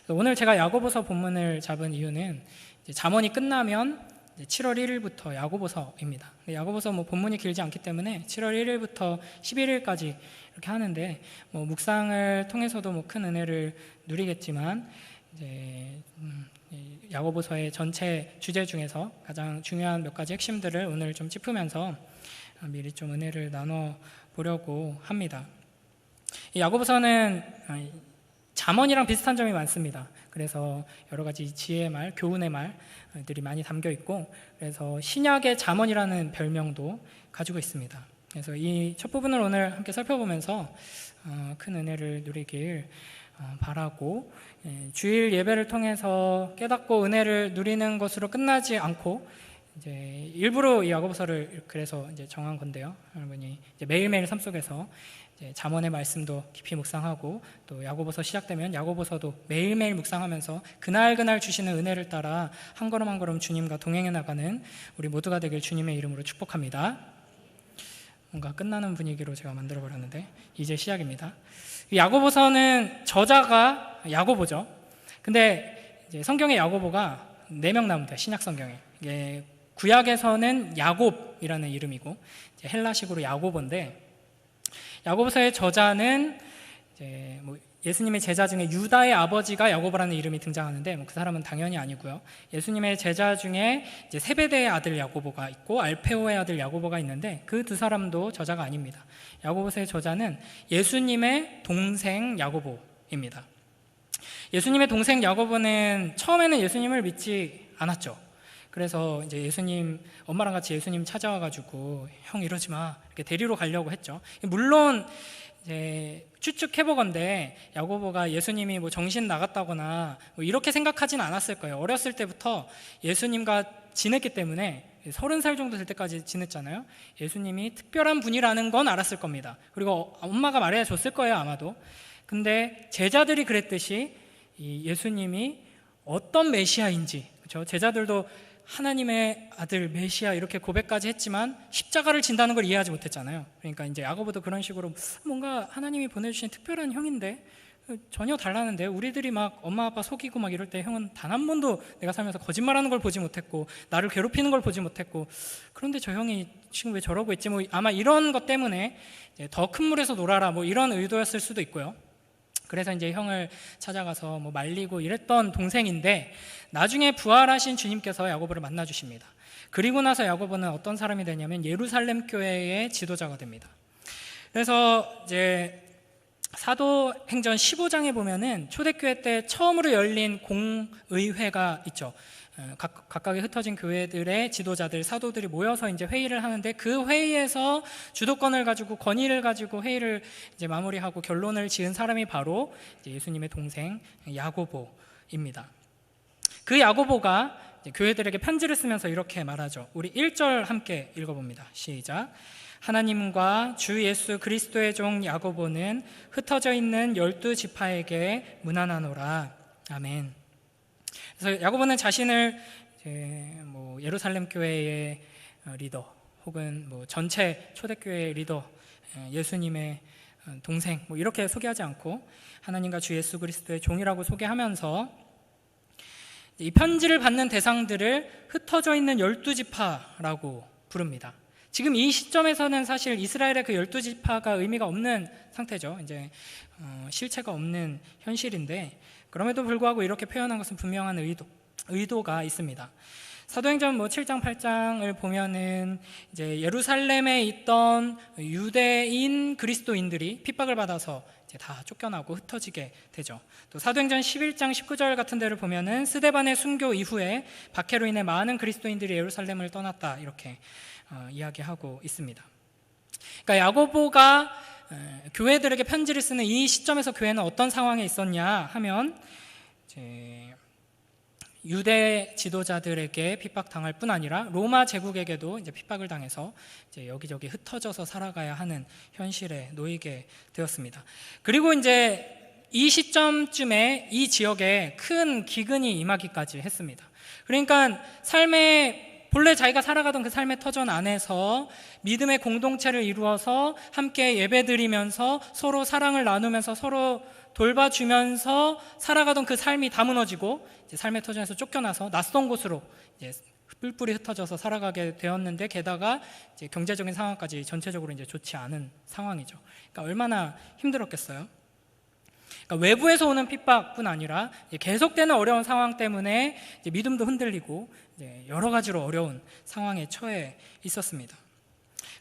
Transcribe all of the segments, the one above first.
오늘 제가 야고보서 본문을 잡은 이유는 잠언이 끝나면 7월 1일부터 야고보서입니다. 야고보서 본문이 길지 않기 때문에 7월 1일부터 11일까지 이렇게 하는데 묵상을 통해서도 큰 은혜를 누리겠지만 이제 야고보서의 전체 주제 중에서 가장 중요한 몇 가지 핵심들을 오늘 좀 짚으면서 미리 좀 은혜를 나눠 보려고 합니다. 이 야고보서는 잠언이랑 비슷한 점이 많습니다. 그래서 여러 가지 지혜의 말, 교훈의 말들이 많이 담겨 있고, 그래서 신약의 잠언이라는 별명도 가지고 있습니다. 그래서 이 첫 부분을 오늘 함께 살펴보면서 큰 은혜를 누리길 바라고, 주일 예배를 통해서 깨닫고 은혜를 누리는 것으로 끝나지 않고 이제 일부러 이 야고보서를 그래서 이제 정한 건데요. 여러분이 이제 매일매일 삶 속에서 잠언의 말씀도 깊이 묵상하고, 또 야고보서 시작되면 야고보서도 매일매일 묵상하면서 그날 주시는 은혜를 따라 한 걸음 한 걸음 주님과 동행해 나가는 우리 모두가 되길 주님의 이름으로 축복합니다. 뭔가 끝나는 분위기로 제가 만들어 버렸는데 이제 시작입니다. 야고보서는 저자가 야고보죠. 근데 이제 성경의 야고보가 4명 나옵니다. 신약 성경에. 이게 구약에서는 야곱이라는 이름이고 이제 헬라식으로 야고보인데, 야고보서의 저자는 이제 예수님의 제자 중에 유다의 아버지가 야고보라는 이름이 등장하는데 그 사람은 당연히 아니고요. 예수님의 제자 중에 이제 세베대의 아들 야고보가 있고 알페오의 아들 야고보가 있는데 그 두 사람도 저자가 아닙니다. 야고보서의 저자는 예수님의 동생 야고보입니다. 예수님의 동생 야고보는 처음에는 예수님을 믿지 않았죠. 그래서 이제 예수님, 엄마랑 같이 예수님 찾아와가지고 형 이러지 마 이렇게 데리러 가려고 했죠. 물론 이제 추측해보건대 야고보가 예수님이 정신 나갔다거나 이렇게 생각하진 않았을 거예요. 어렸을 때부터 예수님과 지냈기 때문에 30살 정도 될 때까지 지냈잖아요. 예수님이 특별한 분이라는 건 알았을 겁니다. 그리고 엄마가 말해줬을 거예요, 아마도. 근데 제자들이 그랬듯이 이 예수님이 어떤 메시아인지, 그렇죠? 제자들도 하나님의 아들 메시아 이렇게 고백까지 했지만 십자가를 진다는 걸 이해하지 못했잖아요. 그러니까 이제 야고보도 그런 식으로 뭔가 하나님이 보내주신 특별한 형인데 전혀 달라는데, 우리들이 막 엄마 아빠 속이고 막 이럴 때 형은 단 한 번도 내가 살면서 거짓말하는 걸 보지 못했고 나를 괴롭히는 걸 보지 못했고, 그런데 저 형이 지금 왜 저러고 있지? 아마 이런 것 때문에 더 큰 물에서 놀아라 이런 의도였을 수도 있고요. 그래서 이제 형을 찾아가서 말리고 이랬던 동생인데, 나중에 부활하신 주님께서 야고보를 만나주십니다. 그리고 나서 야고보는 어떤 사람이 되냐면 예루살렘 교회의 지도자가 됩니다. 그래서 이제 사도행전 15장에 보면은 초대교회 때 처음으로 열린 공의회가 있죠. 각각의 흩어진 교회들의 지도자들, 사도들이 모여서 이제 회의를 하는데, 그 회의에서 주도권을 가지고 권위를 가지고 회의를 이제 마무리하고 결론을 지은 사람이 바로 이제 예수님의 동생 야고보입니다. 그 야고보가 이제 교회들에게 편지를 쓰면서 이렇게 말하죠. 우리 1절 함께 읽어봅니다. 시작. 하나님과 주 예수 그리스도의 종 야고보는 흩어져 있는 12지파에게 문안하노라. 아멘. 그래서 야고보는 자신을 예루살렘 교회의 리더 혹은 전체 초대교회의 리더, 예수님의 동생 이렇게 소개하지 않고 하나님과 주 예수 그리스도의 종이라고 소개하면서 이 편지를 받는 대상들을 흩어져 있는 12지파라고 부릅니다. 지금 이 시점에서는 사실 이스라엘의 그 12지파가 의미가 없는 상태죠. 이제 실체가 없는 현실인데, 그럼에도 불구하고 이렇게 표현한 것은 분명한 의도가 있습니다. 사도행전 7장 8장을 보면은 이제 예루살렘에 있던 유대인 그리스도인들이 핍박을 받아서 이제 다 쫓겨나고 흩어지게 되죠. 또 사도행전 11장 19절 같은 데를 보면은 스데반의 순교 이후에 박해로 인해 많은 그리스도인들이 예루살렘을 떠났다 이렇게 이야기하고 있습니다. 그러니까 야고보가 교회들에게 편지를 쓰는 이 시점에서 교회는 어떤 상황에 있었냐 하면, 이제 유대 지도자들에게 핍박당할 뿐 아니라 로마 제국에게도 이제 핍박을 당해서 이제 여기저기 흩어져서 살아가야 하는 현실에 놓이게 되었습니다. 그리고 이제 이 시점쯤에 이 지역에 큰 기근이 임하기까지 했습니다. 그러니까 본래 자기가 살아가던 그 삶의 터전 안에서 믿음의 공동체를 이루어서 함께 예배드리면서 서로 사랑을 나누면서 서로 돌봐주면서 살아가던 그 삶이 다 무너지고 이제 삶의 터전에서 쫓겨나서 낯선 곳으로 이제 뿔뿔이 흩어져서 살아가게 되었는데, 게다가 이제 경제적인 상황까지 전체적으로 이제 좋지 않은 상황이죠. 그러니까 얼마나 힘들었겠어요. 그러니까 외부에서 오는 핍박뿐 아니라 계속되는 어려운 상황 때문에 이제 믿음도 흔들리고 이제 여러 가지로 어려운 상황에 처해 있었습니다.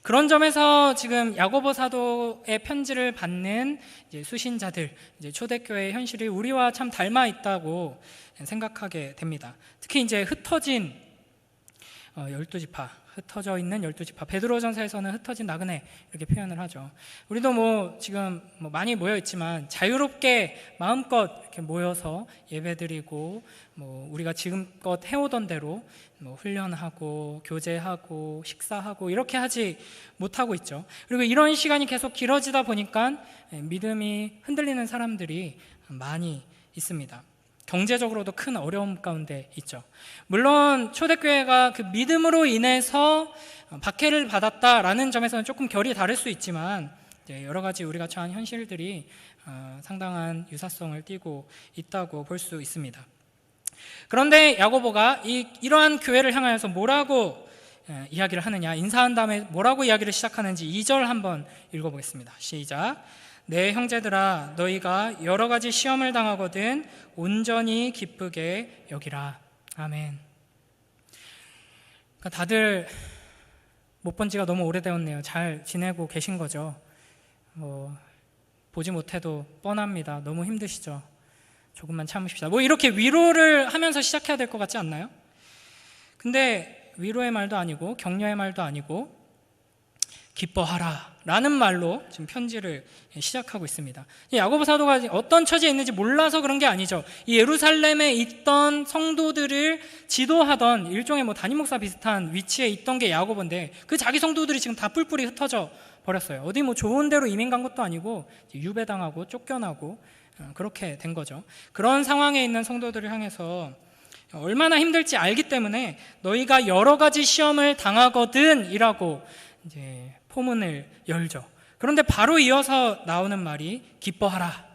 그런 점에서 지금 야고보 사도의 편지를 받는 이제 수신자들, 이제 초대교회의 현실이 우리와 참 닮아 있다고 생각하게 됩니다. 특히 이제 흩어진 12지파, 흩어져 있는 12지파, 베드로전서에서는 흩어진 나그네 이렇게 표현을 하죠. 우리도 뭐 지금 뭐 많이 모여 있지만 자유롭게 마음껏 이렇게 모여서 예배드리고 뭐 우리가 지금껏 해오던 대로 뭐 훈련하고 교제하고 식사하고 이렇게 하지 못하고 있죠. 그리고 이런 시간이 계속 길어지다 보니까 믿음이 흔들리는 사람들이 많이 있습니다. 경제적으로도 큰 어려움 가운데 있죠. 물론 초대교회가 그 믿음으로 인해서 박해를 받았다라는 점에서는 조금 결이 다를 수 있지만 여러 가지 우리가 처한 현실들이 상당한 유사성을 띠고 있다고 볼 수 있습니다. 그런데 야고보가 이러한 교회를 향하여서 뭐라고 이야기를 하느냐, 인사한 다음에 뭐라고 이야기를 시작하는지 2절 한번 읽어보겠습니다. 시작. 내 형제들아, 너희가 여러 가지 시험을 당하거든 온전히 기쁘게 여기라. 아멘. 그러니까 다들 못 본 지가 너무 오래되었네요. 잘 지내고 계신 거죠? 보지 못해도 뻔합니다. 너무 힘드시죠? 조금만 참으십시다. 뭐 이렇게 위로를 하면서 시작해야 될 것 같지 않나요? 근데 위로의 말도 아니고 격려의 말도 아니고 기뻐하라 라는 말로 지금 편지를 시작하고 있습니다. 야고보 사도가 어떤 처지에 있는지 몰라서 그런 게 아니죠. 이 예루살렘에 있던 성도들을 지도하던 일종의 뭐 담임 목사 비슷한 위치에 있던 게 야고보인데, 그 자기 성도들이 지금 다 뿔뿔이 흩어져 버렸어요. 어디 뭐 좋은 데로 이민 간 것도 아니고 유배당하고 쫓겨나고 그렇게 된 거죠. 그런 상황에 있는 성도들을 향해서 얼마나 힘들지 알기 때문에 너희가 여러 가지 시험을 당하거든 이라고 이제 포문을 열죠. 그런데 바로 이어서 나오는 말이 기뻐하라.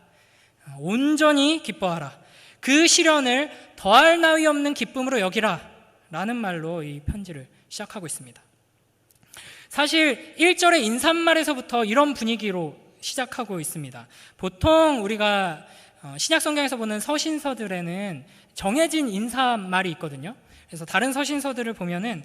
온전히 기뻐하라. 그 시련을 더할 나위 없는 기쁨으로 여기라 라는 말로 이 편지를 시작하고 있습니다. 사실 1절의 인사말에서부터 이런 분위기로 시작하고 있습니다. 보통 우리가 신약 성경에서 보는 서신서들에는 정해진 인사말이 있거든요. 그래서 다른 서신서들을 보면은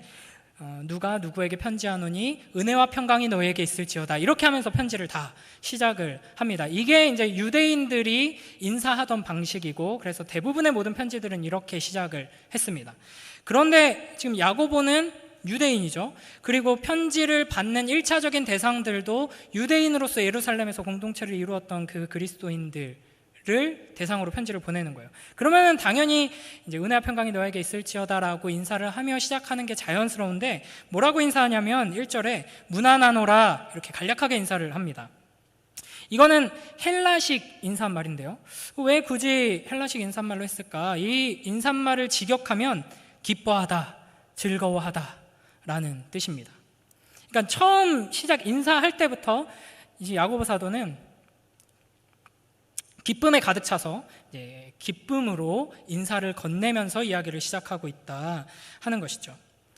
누가 누구에게 편지하노니 은혜와 평강이 너에게 있을지어다 이렇게 하면서 편지를 다 시작을 합니다. 이게 이제 유대인들이 인사하던 방식이고, 그래서 대부분의 모든 편지들은 이렇게 시작을 했습니다. 그런데 지금 야고보는 유대인이죠. 그리고 편지를 받는 1차적인 대상들도 유대인으로서 예루살렘에서 공동체를 이루었던 그 그리스도인들을 대상으로 편지를 보내는 거예요. 그러면 당연히 이제 은혜와 평강이 너에게 있을지어다라고 인사를 하며 시작하는 게 자연스러운데, 뭐라고 인사하냐면 1절에 무난하노라 이렇게 간략하게 인사를 합니다. 이거는 헬라식 인사말인데요. 왜 굳이 헬라식 인사말로 했을까? 이 인사말을 직역하면 기뻐하다, 즐거워하다 라는 뜻입니다. 그러니까 처음 시작 인사할 때부터 이제 야고보 사도는 기쁨에 가득 차서 기쁨으로 인사를 건네면서 이야기를 시작하고 있다 하는 것이죠.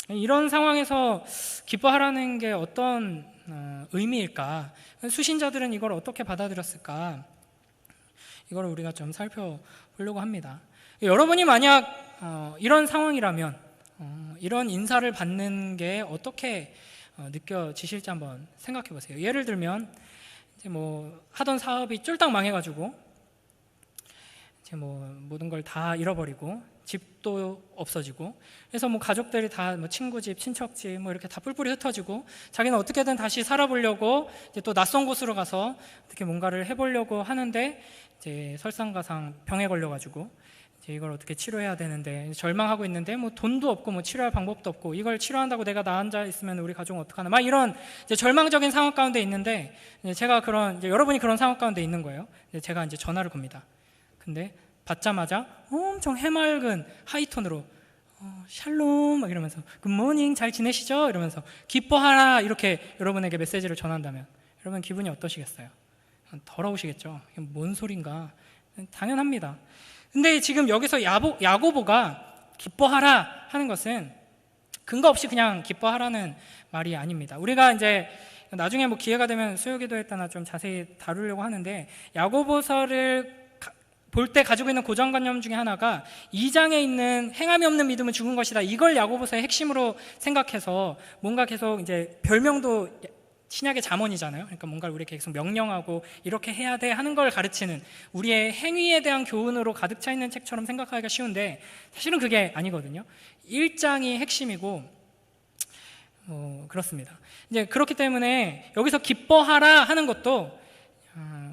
이런 상황에서 기뻐하라는 게 어떤 의미일까? 수신자들은 이걸 어떻게 받아들였을까? 이걸 우리가 좀 살펴보려고 합니다. 여러분이 만약 이런 상황이라면 이런 인사를 받는 게 어떻게 느껴지실지 한번 생각해 보세요. 예를 들면 이제 뭐 하던 사업이 쫄딱 망해가지고 이제 뭐 모든 걸 다 잃어버리고 집도 없어지고, 그래서 뭐 가족들이 다 뭐 친구 집, 친척 집 뭐 이렇게 다 뿔뿔이 흩어지고, 자기는 어떻게든 다시 살아보려고 이제 또 낯선 곳으로 가서 어떻게 뭔가를 해보려고 하는데 이제 설상가상 병에 걸려가지고 이걸 어떻게 치료해야 되는데 절망하고 있는데 뭐 돈도 없고 뭐 치료할 방법도 없고, 이걸 치료한다고 내가 나 앉아 있으면 우리 가족은 어떡하나, 막 이런 이제 절망적인 상황 가운데 있는데, 제가 이제 여러분이 그런 상황 가운데 있는 거예요. 제가 이제 전화를 겁니다. 근데 받자마자 엄청 해맑은 하이톤으로 샬롬 막 이러면서 굿모닝 잘 지내시죠? 이러면서 기뻐하라 이렇게 여러분에게 메시지를 전한다면 여러분 기분이 어떠시겠어요? 더러우시겠죠? 뭔 소린가? 당연합니다. 근데 지금 여기서 야고보가 기뻐하라 하는 것은 근거 없이 그냥 기뻐하라는 말이 아닙니다. 우리가 이제 나중에 뭐 기회가 되면 수요기도에 따라 좀 자세히 다루려고 하는데, 야고보서를 볼 때 가지고 있는 고정관념 중에 하나가 2장에 있는 행함이 없는 믿음은 죽은 것이다, 이걸 야고보서의 핵심으로 생각해서 뭔가 계속 이제 별명도 신약의 잠언이잖아요. 그러니까 뭔가를 우리에게 계속 명령하고 이렇게 해야 돼 하는 걸 가르치는 우리의 행위에 대한 교훈으로 가득 차 있는 책처럼 생각하기가 쉬운데, 사실은 그게 아니거든요. 1장이 핵심이고 그렇습니다. 이제 그렇기 때문에 여기서 기뻐하라 하는 것도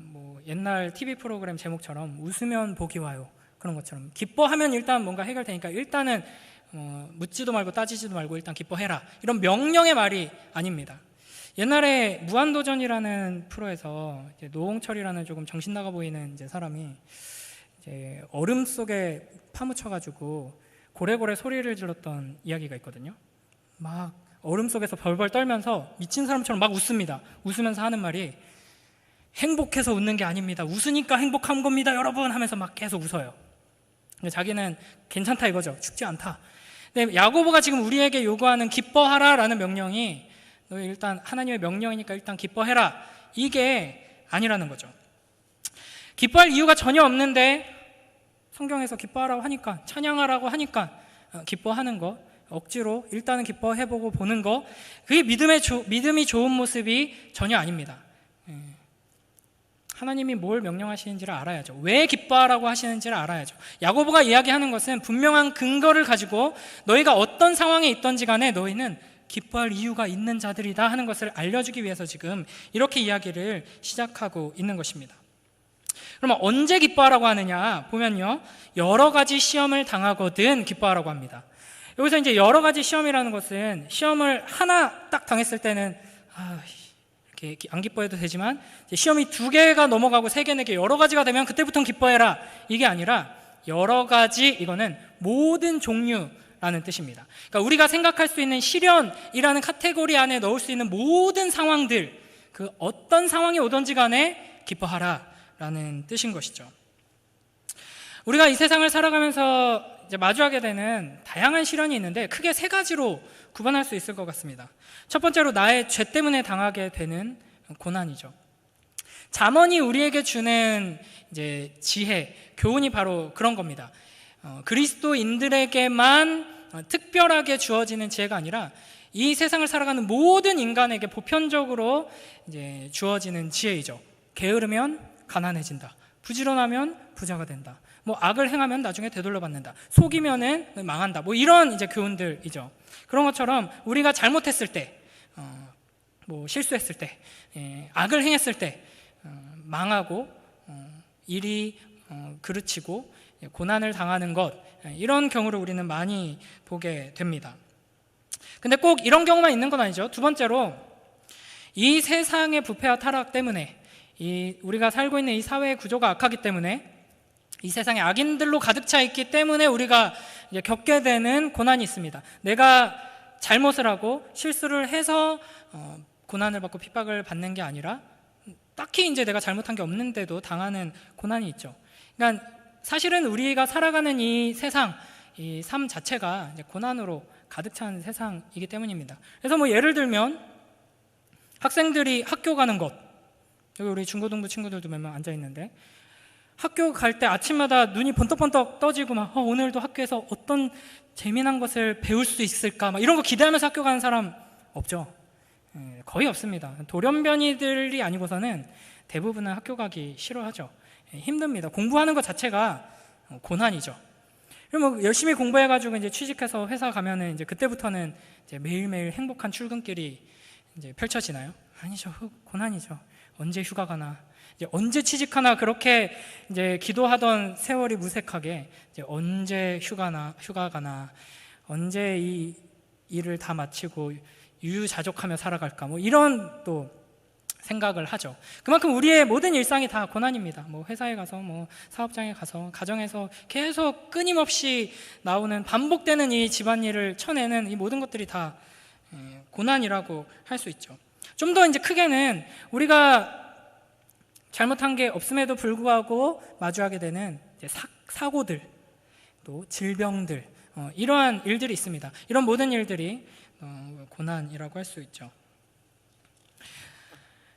뭐 옛날 TV 프로그램 제목처럼 웃으면 복이 와요 그런 것처럼, 기뻐하면 일단 뭔가 해결되니까 일단은 묻지도 말고 따지지도 말고 일단 기뻐해라, 이런 명령의 말이 아닙니다. 옛날에 무한도전이라는 프로에서 이제 노홍철이라는 조금 정신 나가 보이는 이제 사람이 이제 얼음 속에 파묻혀가지고 고래고래 소리를 질렀던 이야기가 있거든요. 막 얼음 속에서 벌벌 떨면서 미친 사람처럼 막 웃습니다. 웃으면서 하는 말이 행복해서 웃는 게 아닙니다, 웃으니까 행복한 겁니다 여러분 하면서 막 계속 웃어요. 근데 자기는 괜찮다 이거죠. 죽지 않다. 근데 야고보가 지금 우리에게 요구하는 기뻐하라 라는 명령이 너희 일단 하나님의 명령이니까 일단 기뻐해라, 이게 아니라는 거죠. 기뻐할 이유가 전혀 없는데 성경에서 기뻐하라고 하니까, 찬양하라고 하니까 기뻐하는 거, 억지로 일단은 기뻐해보고 보는 거, 그게 믿음이 좋은 모습이 전혀 아닙니다. 하나님이 뭘 명령하시는지를 알아야죠. 왜 기뻐하라고 하시는지를 알아야죠. 야고보가 이야기하는 것은 분명한 근거를 가지고 너희가 어떤 상황에 있던지 간에 너희는 기뻐할 이유가 있는 자들이다 하는 것을 알려주기 위해서 지금 이렇게 이야기를 시작하고 있는 것입니다. 그러면 언제 기뻐하라고 하느냐 보면요, 여러 가지 시험을 당하거든 기뻐하라고 합니다. 여기서 이제 여러 가지 시험이라는 것은 시험을 하나 딱 당했을 때는 이렇게 안 기뻐해도 되지만, 시험이 2개가 넘어가고 3개, 4개 여러 가지가 되면 그때부터는 기뻐해라, 이게 아니라 여러 가지, 이거는 모든 종류라는 뜻입니다. 그러니까 우리가 생각할 수 있는 시련이라는 카테고리 안에 넣을 수 있는 모든 상황들, 그 어떤 상황이 오든지 간에 기뻐하라 라는 뜻인 것이죠. 우리가 이 세상을 살아가면서 이제 마주하게 되는 다양한 시련이 있는데 크게 3가지로 구분할 수 있을 것 같습니다. 첫 번째로 나의 죄 때문에 당하게 되는 고난이죠. 잠언이 우리에게 주는 이제 지혜, 교훈이 바로 그런 겁니다. 그리스도인들에게만 특별하게 주어지는 지혜가 아니라 이 세상을 살아가는 모든 인간에게 보편적으로 이제 주어지는 지혜이죠. 게으르면 가난해진다, 부지런하면 부자가 된다, 뭐 악을 행하면 나중에 되돌려받는다, 속이면은 망한다, 뭐 이런 이제 교훈들이죠. 그런 것처럼 우리가 잘못했을 때, 뭐 실수했을 때, 악을 행했을 때 망하고 일이 그르치고 고난을 당하는 것, 이런 경우를 우리는 많이 보게 됩니다. 근데 꼭 이런 경우만 있는 건 아니죠. 두 번째로, 이 세상의 부패와 타락 때문에, 우리가 살고 있는 이 사회의 구조가 악하기 때문에, 이 세상에 악인들로 가득 차 있기 때문에 우리가 이제 겪게 되는 고난이 있습니다. 내가 잘못을 하고 실수를 해서 고난을 받고 핍박을 받는 게 아니라 딱히 이제 내가 잘못한 게 없는데도 당하는 고난이 있죠. 그러니까 사실은 우리가 살아가는 이 세상, 이 삶 자체가 이제 고난으로 가득 찬 세상이기 때문입니다. 그래서 뭐 예를 들면 학생들이 학교 가는 것, 여기 우리 중고등부 친구들도 몇 명 앉아 있는데, 학교 갈 때 아침마다 눈이 번떡번떡 떠지고 막 오늘도 학교에서 어떤 재미난 것을 배울 수 있을까, 막 이런 거 기대하면서 학교 가는 사람 없죠. 거의 없습니다. 돌연변이들이 아니고서는 대부분은 학교 가기 싫어하죠. 힘듭니다. 공부하는 것 자체가 고난이죠. 그리고 뭐 열심히 공부해가지고 이제 취직해서 회사 가면은 이제 그때부터는 이제 매일매일 행복한 출근길이 이제 펼쳐지나요? 아니죠. 고난이죠. 언제 휴가 가나, 이제 언제 취직하나, 그렇게 이제 기도하던 세월이 무색하게 이제 언제 휴가 가나, 언제 이 일을 다 마치고 유유자적하며 살아갈까, 뭐 이런 또 생각을 하죠. 그만큼 우리의 모든 일상이 다 고난입니다. 뭐 회사에 가서, 뭐 사업장에 가서, 가정에서 계속 끊임없이 나오는, 반복되는 이 집안일을 쳐내는 이 모든 것들이 다 고난이라고 할 수 있죠. 좀 더 이제 크게는 우리가 잘못한 게 없음에도 불구하고 마주하게 되는 이제 사고들, 또 질병들, 이러한 일들이 있습니다. 이런 모든 일들이 고난이라고 할 수 있죠.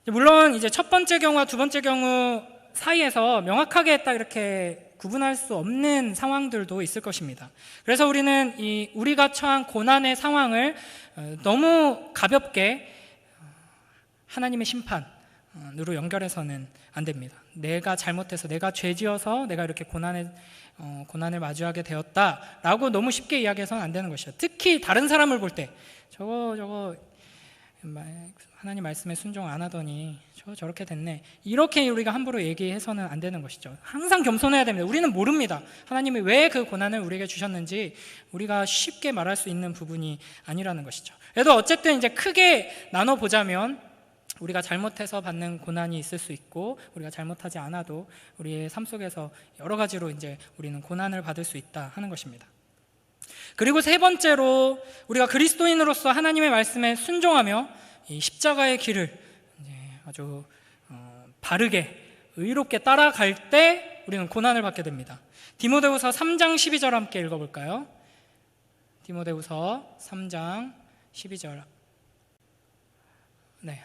물론 이제 첫 번째 경우와 두 번째 경우 사이에서 명확하게 딱 이렇게 구분할 수 없는 상황들도 있을 것입니다. 그래서 우리는 우리가 처한 고난의 상황을 너무 가볍게 하나님의 심판으로 연결해서는 안 됩니다. 내가 잘못해서, 내가 죄지어서 내가 이렇게 고난을 마주하게 되었다라고 너무 쉽게 이야기해서는 안 되는 것이죠. 특히 다른 사람을 볼 때 저거 하나님 말씀에 순종 안 하더니 저렇게 됐네, 이렇게 우리가 함부로 얘기해서는 안 되는 것이죠. 항상 겸손해야 됩니다. 우리는 모릅니다. 하나님이 왜 그 고난을 우리에게 주셨는지 우리가 쉽게 말할 수 있는 부분이 아니라는 것이죠. 그래도 어쨌든 이제 크게 나눠보자면 우리가 잘못해서 받는 고난이 있을 수 있고, 우리가 잘못하지 않아도 우리의 삶 속에서 여러 가지로 이제 우리는 고난을 받을 수 있다 하는 것입니다. 그리고 세 번째로, 우리가 그리스도인으로서 하나님의 말씀에 순종하며 이 십자가의 길을 이제 아주 바르게 의롭게 따라갈 때 우리는 고난을 받게 됩니다. 디모데후서 3장 12절 함께 읽어볼까요? 디모데후서 3장 12절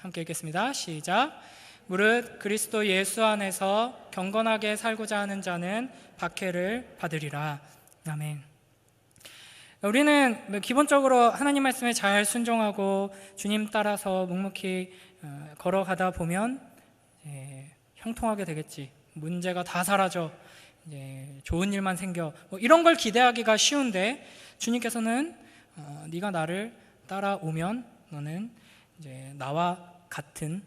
함께 읽겠습니다. 시작. 무릇 그리스도 예수 안에서 경건하게 살고자 하는 자는 박해를 받으리라. 아멘. 우리는 기본적으로 하나님 말씀에 잘 순종하고 주님 따라서 묵묵히 걸어가다 보면 형통하게 되겠지, 문제가 다 사라져, 좋은 일만 생겨, 이런 걸 기대하기가 쉬운데, 주님께서는 네가 나를 따라오면 너는 이제 나와 같은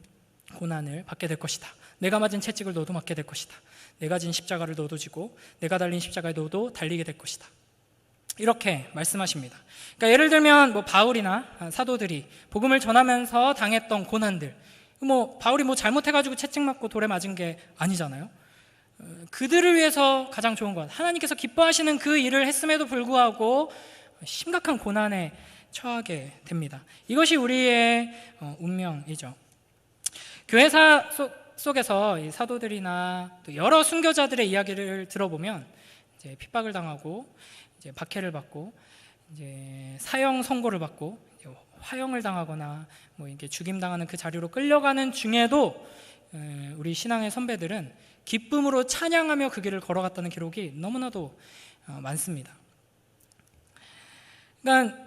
고난을 받게 될 것이다. 내가 맞은 채찍을 너도 맞게 될 것이다. 내가 진 십자가를 너도 지고 내가 달린 십자가에 너도 달리게 될 것이다. 이렇게 말씀하십니다. 그러니까 예를 들면 바울이나 사도들이 복음을 전하면서 당했던 고난들, 바울이 잘못해가지고 채찍 맞고 돌에 맞은 게 아니잖아요. 그들을 위해서 가장 좋은 것, 하나님께서 기뻐하시는 그 일을 했음에도 불구하고 심각한 고난에 처하게 됩니다. 이것이 우리의 운명이죠. 교회사 속에서 이 사도들이나 또 여러 순교자들의 이야기를 들어보면 이제 핍박을 당하고 이제 박해를 받고 이제 사형 선고를 받고 이제 화형을 당하거나 이렇게 죽임당하는 그 자리로 끌려가는 중에도 우리 신앙의 선배들은 기쁨으로 찬양하며 그 길을 걸어갔다는 기록이 너무나도 많습니다. 그러니까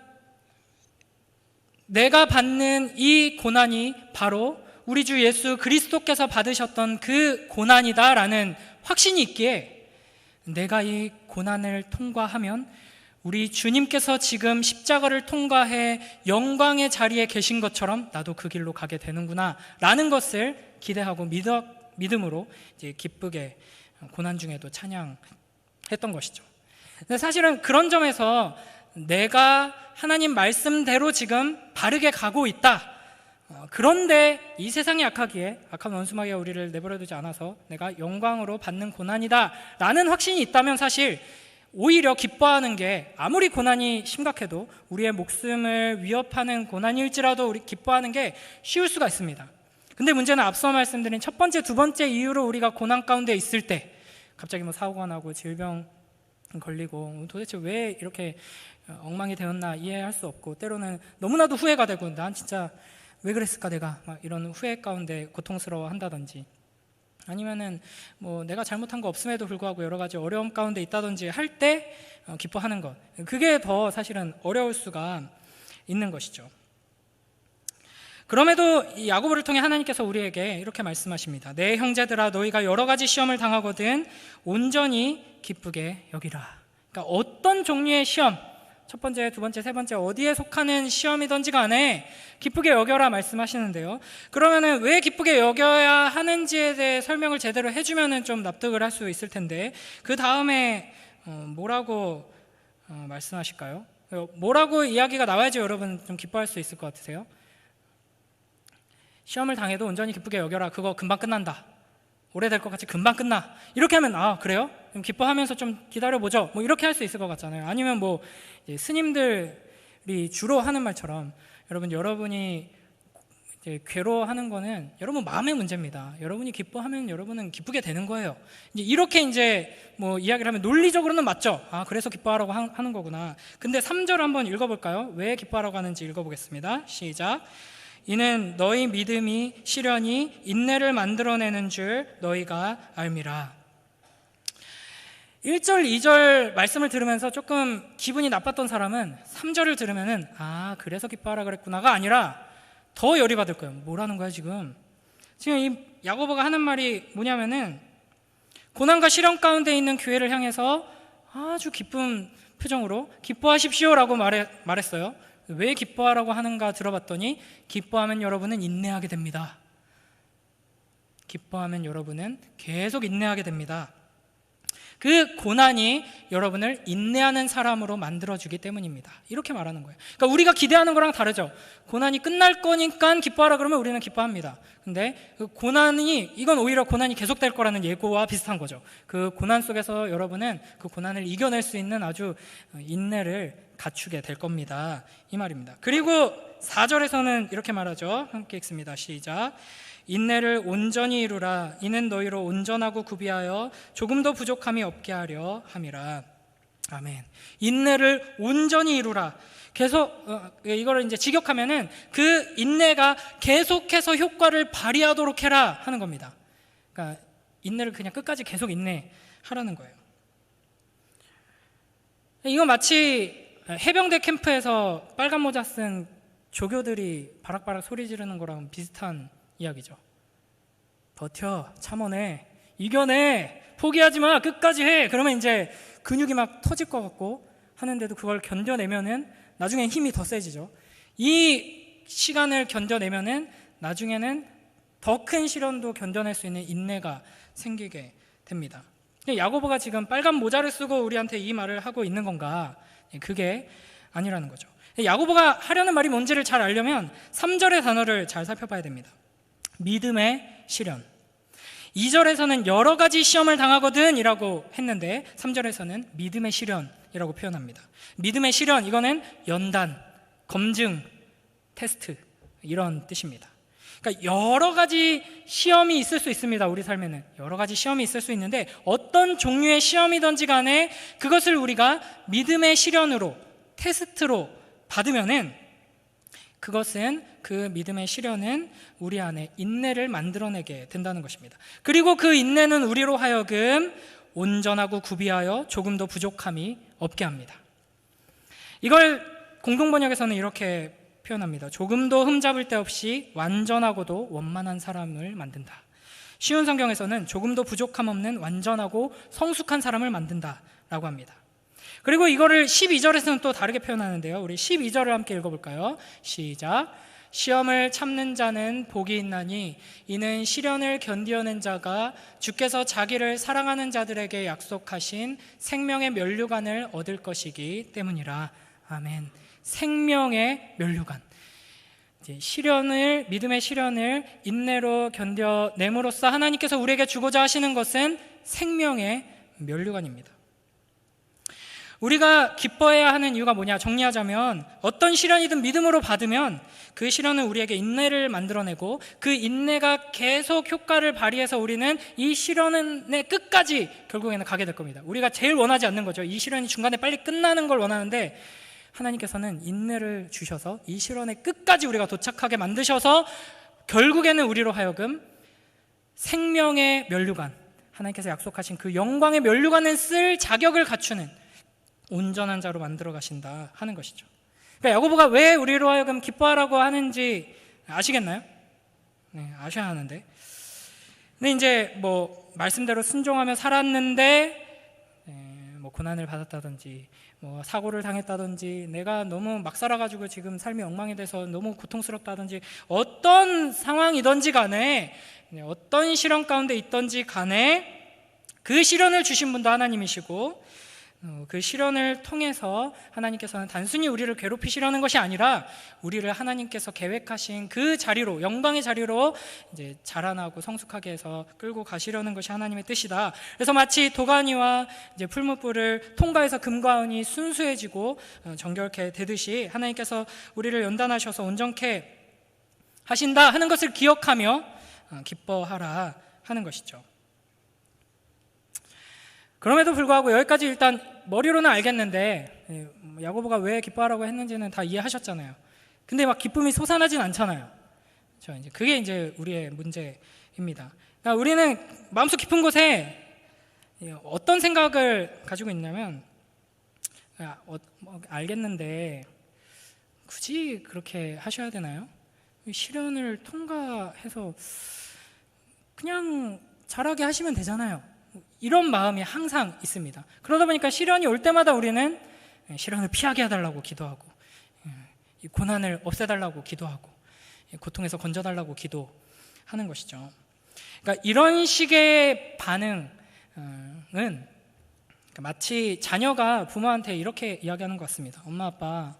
내가 받는 이 고난이 바로 우리 주 예수 그리스도께서 받으셨던 그 고난이다라는 확신이 있기에, 내가 이 고난을 통과하면 우리 주님께서 지금 십자가를 통과해 영광의 자리에 계신 것처럼 나도 그 길로 가게 되는구나 라는 것을 기대하고 믿음으로 이제 기쁘게 고난 중에도 찬양했던 것이죠. 근데 사실은 그런 점에서 내가 하나님 말씀대로 지금 바르게 가고 있다, 그런데 이 세상이 악하기에, 악한 원수마귀가 우리를 내버려두지 않아서 내가 영광으로 받는 고난이다 라는 확신이 있다면 사실 오히려 기뻐하는 게, 아무리 고난이 심각해도 우리의 목숨을 위협하는 고난일지라도 우리 기뻐하는 게 쉬울 수가 있습니다. 근데 문제는 앞서 말씀드린 첫 번째, 두 번째 이유로 우리가 고난 가운데 있을 때, 갑자기 사고가 나고 질병 걸리고 도대체 왜 이렇게 엉망이 되었나 이해할 수 없고, 때로는 너무나도 후회가 되고 난 진짜 왜 그랬을까 내가, 이런 후회 가운데 고통스러워 한다든지, 아니면은 내가 잘못한 거 없음에도 불구하고 여러 가지 어려움 가운데 있다든지 할 때 기뻐하는 것, 그게 더 사실은 어려울 수가 있는 것이죠. 그럼에도 이 야고보를 통해 하나님께서 우리에게 이렇게 말씀하십니다. 내 형제들아, 너희가 여러 가지 시험을 당하거든 온전히 기쁘게 여기라. 그러니까 어떤 종류의 시험, 첫 번째, 두 번째, 세 번째 어디에 속하는 시험이든지 간에 기쁘게 여겨라 말씀하시는데요. 그러면은 왜 기쁘게 여겨야 하는지에 대해 설명을 제대로 해주면은 좀 납득을 할 수 있을 텐데, 그 다음에 뭐라고 말씀하실까요? 뭐라고 이야기가 나와야지 여러분 좀 기뻐할 수 있을 것 같으세요? 시험을 당해도 온전히 기쁘게 여겨라, 그거 금방 끝난다, 오래될 것 같이 금방 끝나, 이렇게 하면 그래요? 그럼 기뻐하면서 좀 기다려보죠, 이렇게 할 수 있을 것 같잖아요. 아니면 스님들이 주로 하는 말처럼, 여러분이 괴로워하는 거는 여러분 마음의 문제입니다. 여러분이 기뻐하면 여러분은 기쁘게 되는 거예요. 이렇게 뭐 이야기를 하면 논리적으로는 맞죠. 그래서 기뻐하라고 하는 거구나. 근데 3절 한번 읽어볼까요? 왜 기뻐하라고 하는지 읽어보겠습니다. 시작. 이는 너희 믿음이 시련이 인내를 만들어내는 줄 너희가 알미라. 1절, 2절 말씀을 들으면서 조금 기분이 나빴던 사람은 3절을 들으면은 그래서 기뻐하라 그랬구나가 아니라 더 열이 받을 거예요. 뭐라는 거야 지금 이 야고보가 하는 말이 뭐냐면은 고난과 시련 가운데 있는 교회를 향해서 아주 기쁜 표정으로 기뻐하십시오라고 말했어요. 왜 기뻐하라고 하는가 들어봤더니 기뻐하면 여러분은 인내하게 됩니다. 기뻐하면 여러분은 계속 인내하게 됩니다. 그 고난이 여러분을 인내하는 사람으로 만들어주기 때문입니다. 이렇게 말하는 거예요. 그러니까 우리가 기대하는 거랑 다르죠. 고난이 끝날 거니까 기뻐하라 그러면 우리는 기뻐합니다. 근데 그 이건 오히려 고난이 계속될 거라는 예고와 비슷한 거죠. 그 고난 속에서 여러분은 그 고난을 이겨낼 수 있는 아주 인내를 갖추게 될 겁니다. 이 말입니다. 그리고 4절에서는 이렇게 말하죠. 함께 읽습니다. 시작. 인내를 온전히 이루라. 이는 너희로 온전하고 구비하여 조금도 부족함이 없게 하려 함이라. 아멘. 인내를 온전히 이루라. 계속 이거를 이제 직역하면은 그 인내가 계속해서 효과를 발휘하도록 해라 하는 겁니다. 그러니까 인내를 그냥 끝까지 계속 인내하라는 거예요. 이거 마치 해병대 캠프에서 빨간 모자 쓴 조교들이 바락바락 소리 지르는 거랑 비슷한 이야기죠. 버텨, 참아내, 이겨내, 포기하지 마, 끝까지 해. 그러면 이제 근육이 막 터질 것 같고 하는데도 그걸 견뎌내면은 나중엔 힘이 더 세지죠. 이 시간을 견뎌내면은 나중에는 더 큰 시련도 견뎌낼 수 있는 인내가 생기게 됩니다. 야고보가 지금 빨간 모자를 쓰고 우리한테 이 말을 하고 있는 건가? 그게 아니라는 거죠. 야고보가 하려는 말이 뭔지를 잘 알려면 3절의 단어를 잘 살펴봐야 됩니다. 믿음의 시련. 2절에서는 여러 가지 시험을 당하거든 이라고 했는데 3절에서는 믿음의 시련이라고 표현합니다. 믿음의 시련, 이거는 연단, 검증, 테스트 이런 뜻입니다. 그러니까 여러 가지 시험이 있을 수 있습니다. 우리 삶에는 여러 가지 시험이 있을 수 있는데 어떤 종류의 시험이든지 간에 그것을 우리가 믿음의 시련으로, 테스트로 받으면은 그것은 그 믿음의 시련은 우리 안에 인내를 만들어내게 된다는 것입니다. 그리고 그 인내는 우리로 하여금 온전하고 구비하여 조금도 부족함이 없게 합니다. 이걸 공동번역에서는 이렇게 표현합니다. 조금도 흠잡을 데 없이 완전하고도 원만한 사람을 만든다. 쉬운 성경에서는 조금도 부족함 없는 완전하고 성숙한 사람을 만든다라고 합니다. 그리고 이거를 12절에서는 또 다르게 표현하는데요. 우리 12절을 함께 읽어볼까요? 시작. 시험을 참는 자는 복이 있나니 이는 시련을 견디어낸 자가 주께서 자기를 사랑하는 자들에게 약속하신 생명의 면류관을 얻을 것이기 때문이라. 아멘. 생명의 면류관. 믿음의 시련을 인내로 견뎌냄으로써 하나님께서 우리에게 주고자 하시는 것은 생명의 면류관입니다. 우리가 기뻐해야 하는 이유가 뭐냐? 정리하자면 어떤 시련이든 믿음으로 받으면 그 시련은 우리에게 인내를 만들어내고 그 인내가 계속 효과를 발휘해서 우리는 이 시련의 끝까지 결국에는 가게 될 겁니다. 우리가 제일 원하지 않는 거죠. 이 시련이 중간에 빨리 끝나는 걸 원하는데 하나님께서는 인내를 주셔서 이 시련의 끝까지 우리가 도착하게 만드셔서 결국에는 우리로 하여금 생명의 면류관, 하나님께서 약속하신 그 영광의 면류관을 쓸 자격을 갖추는 온전한 자로 만들어 가신다 하는 것이죠. 그러니까 야고보가 왜 우리로 하여금 기뻐하라고 하는지 아시겠나요? 네, 아셔야 하는데. 근데 이제 말씀대로 순종하며 살았는데 고난을 받았다든지 사고를 당했다든지 내가 너무 막 살아가지고 지금 삶이 엉망이 돼서 너무 고통스럽다든지 어떤 상황이든지 간에 어떤 시련 가운데 있든지 간에 그 시련을 주신 분도 하나님이시고 그 시련을 통해서 하나님께서는 단순히 우리를 괴롭히시려는 것이 아니라 우리를 하나님께서 계획하신 그 자리로, 영광의 자리로 이제 자라나고 성숙하게 해서 끌고 가시려는 것이 하나님의 뜻이다. 그래서 마치 도가니와 이제 풀무불을 통과해서 금과 은이 순수해지고 정결케 되듯이 하나님께서 우리를 연단하셔서 온전케 하신다 하는 것을 기억하며 기뻐하라 하는 것이죠. 그럼에도 불구하고 여기까지 일단 머리로는 알겠는데 야고보가 왜 기뻐하라고 했는지는 다 이해하셨잖아요. 근데 막 기쁨이 솟아나진 않잖아요. 그게 이제 우리의 문제입니다. 그러니까 우리는 마음속 깊은 곳에 어떤 생각을 가지고 있냐면 알겠는데 굳이 그렇게 하셔야 되나요? 시련을 통과해서 그냥 잘하게 하시면 되잖아요. 이런 마음이 항상 있습니다. 그러다 보니까 시련이 올 때마다 우리는 시련을 피하게 해달라고 기도하고, 이 고난을 없애달라고 기도하고, 고통에서 건져달라고 기도하는 것이죠. 그러니까 이런 식의 반응은 마치 자녀가 부모한테 이렇게 이야기하는 것 같습니다. 엄마 아빠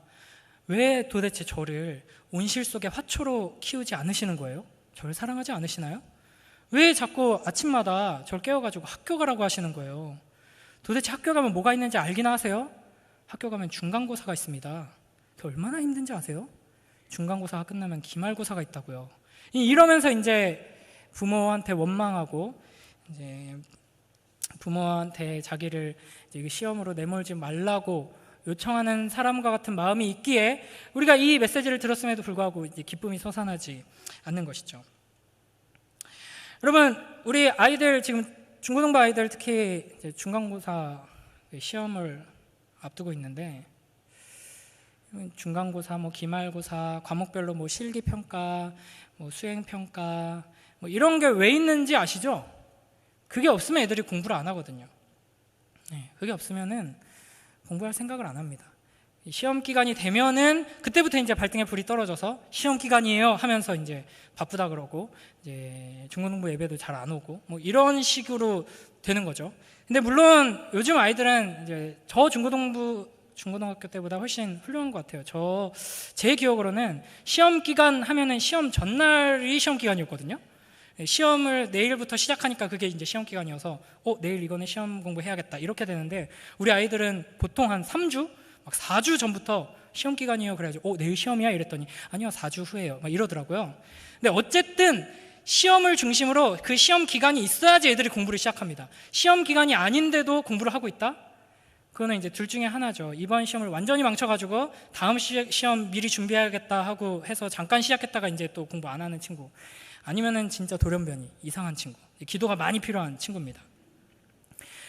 왜 도대체 저를 온실 속의 화초로 키우지 않으시는 거예요? 저를 사랑하지 않으시나요? 왜 자꾸 아침마다 저를 깨워가지고 학교 가라고 하시는 거예요? 도대체 학교 가면 뭐가 있는지 알기나 하세요? 학교 가면 중간고사가 있습니다. 그 얼마나 힘든지 아세요? 중간고사가 끝나면 기말고사가 있다고요. 이러면서 이제 부모한테 원망하고 이제 부모한테 자기를 이제 시험으로 내몰지 말라고 요청하는 사람과 같은 마음이 있기에 우리가 이 메시지를 들었음에도 불구하고 이제 기쁨이 솟아나지 않는 것이죠. 여러분, 우리 아이들 지금 중고등부 아이들 특히 이제 중간고사 시험을 앞두고 있는데 중간고사, 기말고사, 과목별로 실기평가, 수행평가 이런 게 왜 있는지 아시죠? 그게 없으면 애들이 공부를 안 하거든요. 그게 없으면은 공부할 생각을 안 합니다. 시험 기간이 되면은 그때부터 이제 발등에 불이 떨어져서 시험 기간이에요 하면서 이제 바쁘다 그러고 이제 중고등부 예배도 잘 안 오고 이런 식으로 되는 거죠. 근데 물론 요즘 아이들은 이제 저 중고등학교 때보다 훨씬 훌륭한 것 같아요. 제 기억으로는 시험 기간 하면은 시험 전날이 시험 기간이었거든요. 시험을 내일부터 시작하니까 그게 이제 시험 기간이어서 내일 이거는 시험 공부해야겠다 이렇게 되는데 우리 아이들은 보통 한 3주? 막 4주 전부터 시험 기간이에요. 그래가지고 내일 시험이야? 이랬더니 아니요 4주 후에요. 막 이러더라고요. 근데 어쨌든 시험을 중심으로 그 시험 기간이 있어야지 애들이 공부를 시작합니다. 시험 기간이 아닌데도 공부를 하고 있다? 그거는 이제 둘 중에 하나죠. 이번 시험을 완전히 망쳐가지고 다음 시험 미리 준비해야겠다 하고 해서 잠깐 시작했다가 이제 또 공부 안 하는 친구, 아니면은 진짜 돌연변이 이상한 친구, 기도가 많이 필요한 친구입니다.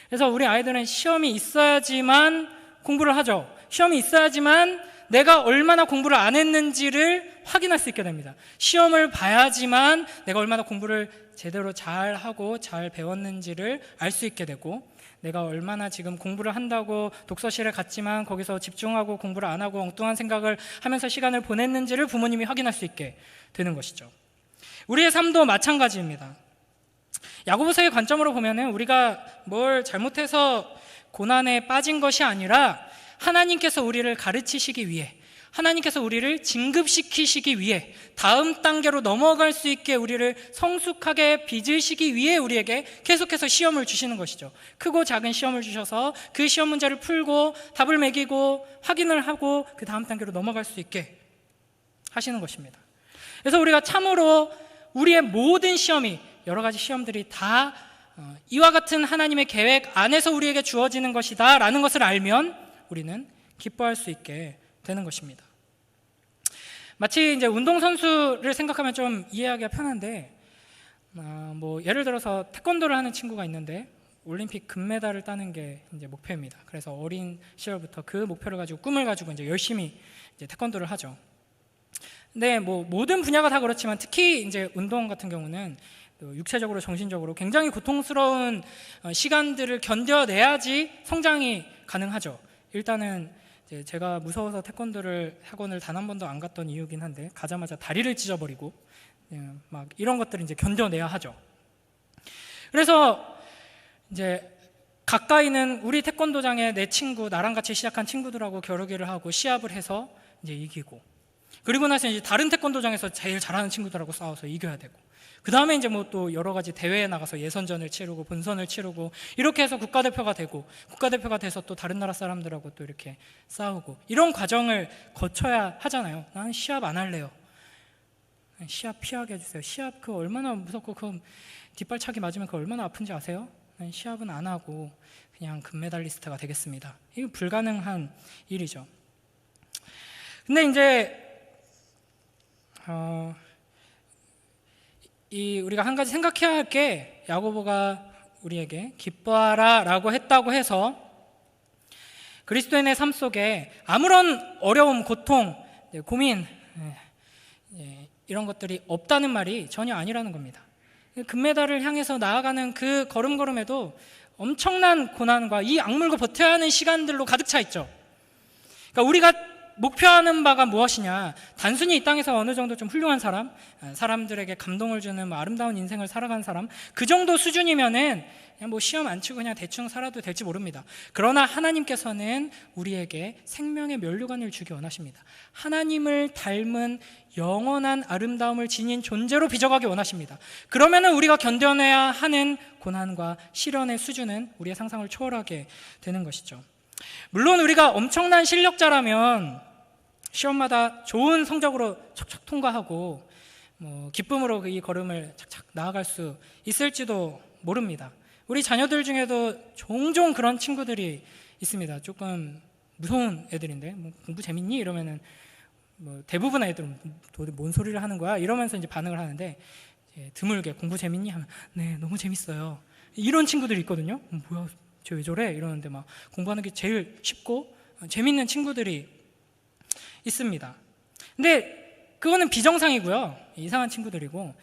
그래서 우리 아이들은 시험이 있어야지만 공부를 하죠. 시험이 있어야지만 내가 얼마나 공부를 안 했는지를 확인할 수 있게 됩니다. 시험을 봐야지만 내가 얼마나 공부를 제대로 잘 하고 잘 배웠는지를 알 수 있게 되고, 내가 얼마나 지금 공부를 한다고 독서실에 갔지만 거기서 집중하고 공부를 안 하고 엉뚱한 생각을 하면서 시간을 보냈는지를 부모님이 확인할 수 있게 되는 것이죠. 우리의 삶도 마찬가지입니다. 야고보서의 관점으로 보면은 우리가 뭘 잘못해서 고난에 빠진 것이 아니라 하나님께서 우리를 가르치시기 위해, 하나님께서 우리를 진급시키시기 위해, 다음 단계로 넘어갈 수 있게 우리를 성숙하게 빚으시기 위해 우리에게 계속해서 시험을 주시는 것이죠. 크고 작은 시험을 주셔서 그 시험 문제를 풀고 답을 매기고 확인을 하고 그 다음 단계로 넘어갈 수 있게 하시는 것입니다. 그래서 우리가 참으로 우리의 모든 시험이, 여러 가지 시험들이 다 이와 같은 하나님의 계획 안에서 우리에게 주어지는 것이다 라는 것을 알면 우리는 기뻐할 수 있게 되는 것입니다. 마치 이제 운동선수를 생각하면 좀 이해하기가 편한데, 예를 들어서 태권도를 하는 친구가 있는데 올림픽 금메달을 따는 게 이제 목표입니다. 그래서 어린 시절부터 그 목표를 가지고, 꿈을 가지고 이제 열심히 이제 태권도를 하죠. 근데 모든 분야가 다 그렇지만 특히 이제 운동 같은 경우는 육체적으로 정신적으로 굉장히 고통스러운 시간들을 견뎌내야지 성장이 가능하죠. 일단은 이제 제가 무서워서 태권도를 학원을 단 한 번도 안 갔던 이유긴 한데, 가자마자 다리를 찢어버리고 막 이런 것들을 이제 견뎌내야 하죠. 그래서 이제 가까이는 우리 태권도장에 내 친구, 나랑 같이 시작한 친구들하고 겨루기를 하고 시합을 해서 이제 이기고, 그리고 나서 이제 다른 태권도장에서 제일 잘하는 친구들하고 싸워서 이겨야 되고, 그 다음에 이제 또 여러 가지 대회에 나가서 예선전을 치르고 본선을 치르고, 이렇게 해서 국가대표가 되고, 국가대표가 돼서 또 다른 나라 사람들하고 또 이렇게 싸우고, 이런 과정을 거쳐야 하잖아요. 나는 시합 안 할래요. 시합 피하게 해주세요. 시합 그거 얼마나 무섭고 그 뒷발차기 맞으면 그거 얼마나 아픈지 아세요? 시합은 안 하고 그냥 금메달리스트가 되겠습니다. 이거 불가능한 일이죠. 근데 이제 우리가 한 가지 생각해야 할 게, 야고보가 우리에게 기뻐하라 라고 했다고 해서 그리스도인의 삶 속에 아무런 어려움, 고통, 고민 이런 것들이 없다는 말이 전혀 아니라는 겁니다. 금메달을 향해서 나아가는 그 걸음걸음에도 엄청난 고난과 이 악물고 버텨야 하는 시간들로 가득 차 있죠. 그러니까 우리가 목표하는 바가 무엇이냐, 단순히 이 땅에서 어느 정도 좀 훌륭한 사람, 사람들에게 감동을 주는 아름다운 인생을 살아가는 사람, 그 정도 수준이면은 그냥 뭐 시험 안 치고 그냥 대충 살아도 될지 모릅니다. 그러나 하나님께서는 우리에게 생명의 면류관을 주기 원하십니다. 하나님을 닮은 영원한 아름다움을 지닌 존재로 빚어가기 원하십니다. 그러면은 우리가 견뎌내야 하는 고난과 시련의 수준은 우리의 상상을 초월하게 되는 것이죠. 물론 우리가 엄청난 실력자라면 시험마다 좋은 성적으로 척척 통과하고 기쁨으로 이 걸음을 착착 나아갈 수 있을지도 모릅니다. 우리 자녀들 중에도 종종 그런 친구들이 있습니다. 조금 무서운 애들인데 공부 재밌니? 이러면은 대부분의 애들은 도대체 뭔 소리를 하는 거야? 이러면서 이제 반응을 하는데, 드물게 공부 재밌니? 하면 네, 너무 재밌어요. 이런 친구들이 있거든요. 뭐야, 쟤 왜 저래? 이러는데 막 공부하는 게 제일 쉽고 재밌는 친구들이 있습니다. 근데 그거는 비정상이고요. 이상한 친구들이고,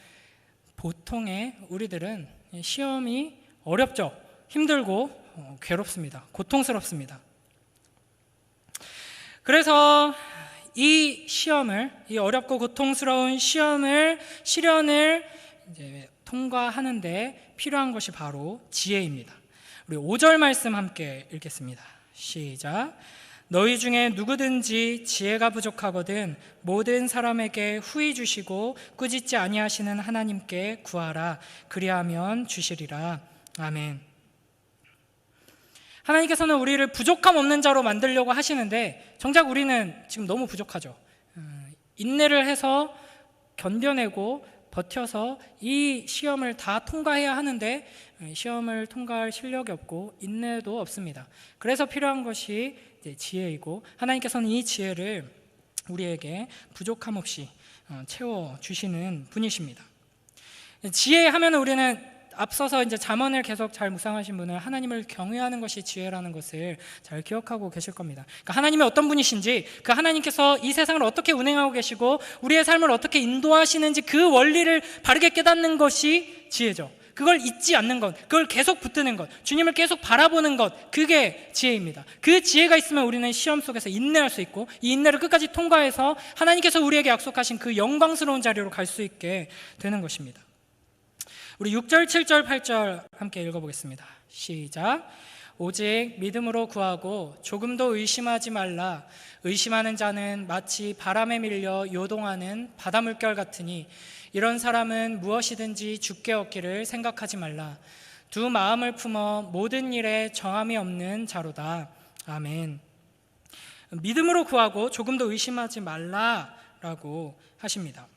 보통의 우리들은 시험이 어렵죠. 힘들고 괴롭습니다. 고통스럽습니다. 그래서 이 시험을, 이 어렵고 고통스러운 시련을 이제 통과하는데 필요한 것이 바로 지혜입니다. 우리 5절 말씀 함께 읽겠습니다. 시작. 너희 중에 누구든지 지혜가 부족하거든 모든 사람에게 후히 주시고 꾸짖지 아니하시는 하나님께 구하라. 그리하면 주시리라. 아멘. 하나님께서는 우리를 부족함 없는 자로 만들려고 하시는데 정작 우리는 지금 너무 부족하죠. 인내를 해서 견뎌내고 버텨서 이 시험을 다 통과해야 하는데 시험을 통과할 실력이 없고 인내도 없습니다. 그래서 필요한 것이 이제 지혜이고, 하나님께서는 이 지혜를 우리에게 부족함 없이 채워주시는 분이십니다. 지혜하면 우리는 앞서서 이제 잠언을 계속 잘 묵상하신 분은 하나님을 경외하는 것이 지혜라는 것을 잘 기억하고 계실 겁니다. 그러니까 하나님이 어떤 분이신지, 그 하나님께서 이 세상을 어떻게 운행하고 계시고 우리의 삶을 어떻게 인도하시는지 그 원리를 바르게 깨닫는 것이 지혜죠. 그걸 잊지 않는 것, 그걸 계속 붙드는 것, 주님을 계속 바라보는 것, 그게 지혜입니다. 그 지혜가 있으면 우리는 시험 속에서 인내할 수 있고, 이 인내를 끝까지 통과해서 하나님께서 우리에게 약속하신 그 영광스러운 자리로 갈 수 있게 되는 것입니다. 우리 6절, 7절, 8절 함께 읽어보겠습니다. 시작. 오직 믿음으로 구하고 조금도 의심하지 말라. 의심하는 자는 마치 바람에 밀려 요동하는 바다 물결 같으니 이런 사람은 무엇이든지 주께 얻기를 생각하지 말라. 두 마음을 품어 모든 일에 정함이 없는 자로다. 아멘. 믿음으로 구하고 조금도 의심하지 말라라고 하십니다.